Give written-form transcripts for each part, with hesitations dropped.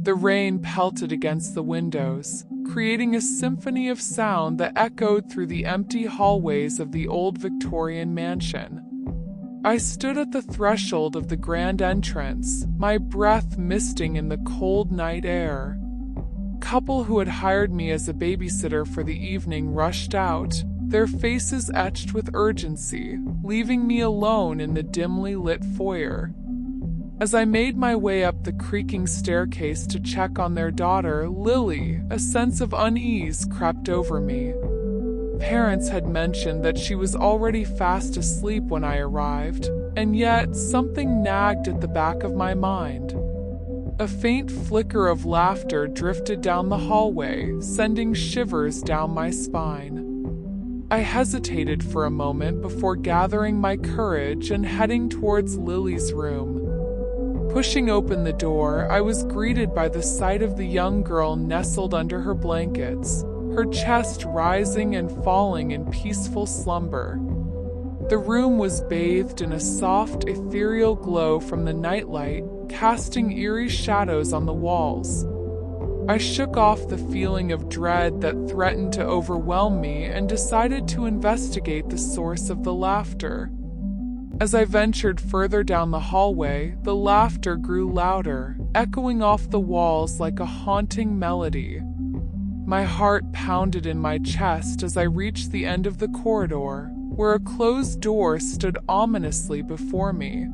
The rain pelted against the windows, creating a symphony of sound that echoed through the empty hallways of the old Victorian mansion. I stood at the threshold of the grand entrance, my breath misting in the cold night air. Couple who had hired me as a babysitter for the evening rushed out, their faces etched with urgency, leaving me alone in the dimly lit foyer. As I made my way up the creaking staircase to check on their daughter, Lily, a sense of unease crept over me. Parents had mentioned that she was already fast asleep when I arrived, and yet something nagged at the back of my mind. A faint flicker of laughter drifted down the hallway, sending shivers down my spine. I hesitated for a moment before gathering my courage and heading towards Lily's room. Pushing open the door, I was greeted by the sight of the young girl nestled under her blankets, her chest rising and falling in peaceful slumber. The room was bathed in a soft, ethereal glow from the nightlight, casting eerie shadows on the walls. I shook off the feeling of dread that threatened to overwhelm me and decided to investigate the source of the laughter. As I ventured further down the hallway, the laughter grew louder, echoing off the walls like a haunting melody. My heart pounded in my chest as I reached the end of the corridor, where a closed door stood ominously before me.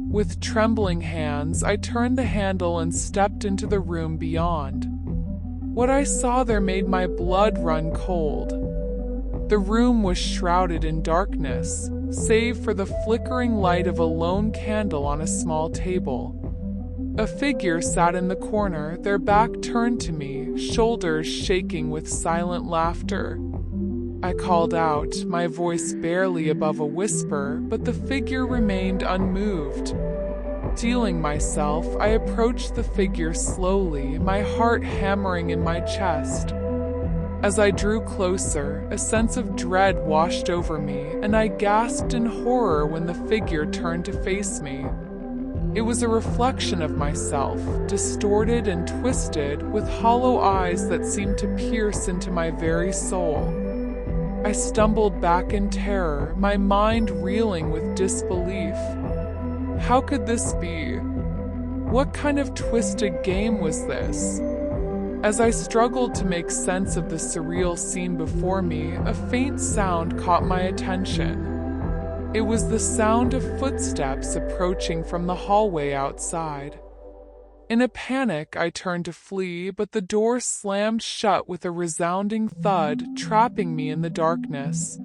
With trembling hands, I turned the handle and stepped into the room beyond. What I saw there made my blood run cold. The room was shrouded in darkness, save for the flickering light of a lone candle on a small table. A figure sat in the corner, their back turned to me, shoulders shaking with silent laughter. I called out, my voice barely above a whisper, but the figure remained unmoved. Steeling myself, I approached the figure slowly, my heart hammering in my chest. As I drew closer, a sense of dread washed over me, and I gasped in horror when the figure turned to face me. It was a reflection of myself, distorted and twisted, with hollow eyes that seemed to pierce into my very soul. I stumbled back in terror, my mind reeling with disbelief. How could this be? What kind of twisted game was this? As I struggled to make sense of the surreal scene before me, a faint sound caught my attention. It was the sound of footsteps approaching from the hallway outside. In a panic, I turned to flee, but the door slammed shut with a resounding thud, trapping me in the darkness.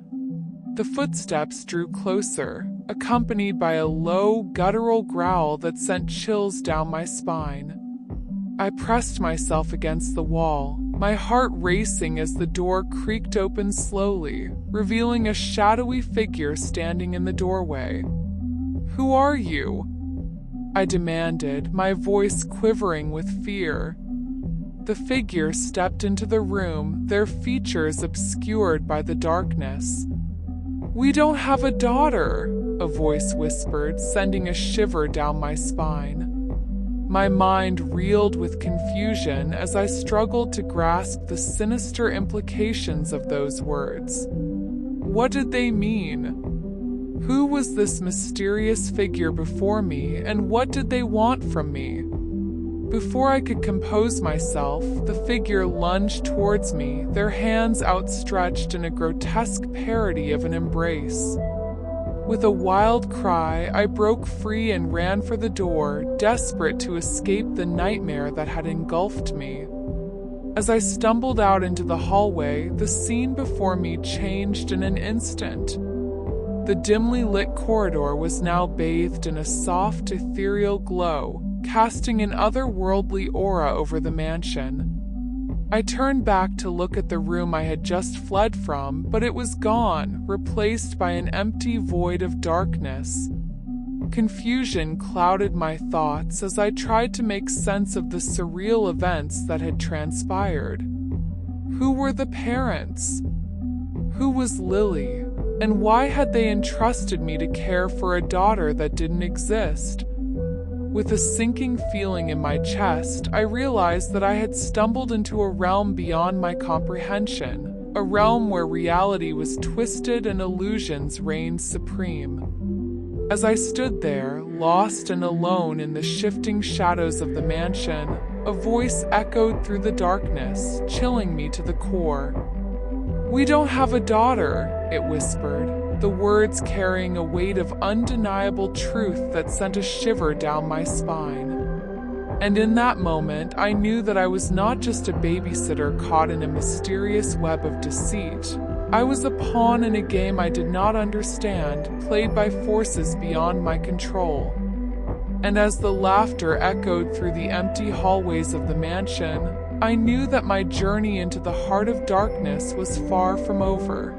The footsteps drew closer, accompanied by a low, guttural growl that sent chills down my spine. I pressed myself against the wall, my heart racing as the door creaked open slowly, revealing a shadowy figure standing in the doorway. "Who are you?" I demanded, my voice quivering with fear. The figure stepped into the room, their features obscured by the darkness. "We don't have a daughter," a voice whispered, sending a shiver down my spine. My mind reeled with confusion as I struggled to grasp the sinister implications of those words. What did they mean? Who was this mysterious figure before me, and what did they want from me? Before I could compose myself, the figure lunged towards me, their hands outstretched in a grotesque parody of an embrace. With a wild cry, I broke free and ran for the door, desperate to escape the nightmare that had engulfed me. As I stumbled out into the hallway, the scene before me changed in an instant. The dimly lit corridor was now bathed in a soft, ethereal glow, casting an otherworldly aura over the mansion. I turned back to look at the room I had just fled from, but it was gone, replaced by an empty void of darkness. Confusion clouded my thoughts as I tried to make sense of the surreal events that had transpired. Who were the parents? Who was Lily? And why had they entrusted me to care for a daughter that didn't exist? With a sinking feeling in my chest, I realized that I had stumbled into a realm beyond my comprehension, a realm where reality was twisted and illusions reigned supreme. As I stood there, lost and alone in the shifting shadows of the mansion, a voice echoed through the darkness, chilling me to the core. "We don't have a daughter," it whispered, the words carrying a weight of undeniable truth that sent a shiver down my spine. And in that moment, I knew that I was not just a babysitter caught in a mysterious web of deceit. I was a pawn in a game I did not understand, played by forces beyond my control. And as the laughter echoed through the empty hallways of the mansion, I knew that my journey into the heart of darkness was far from over.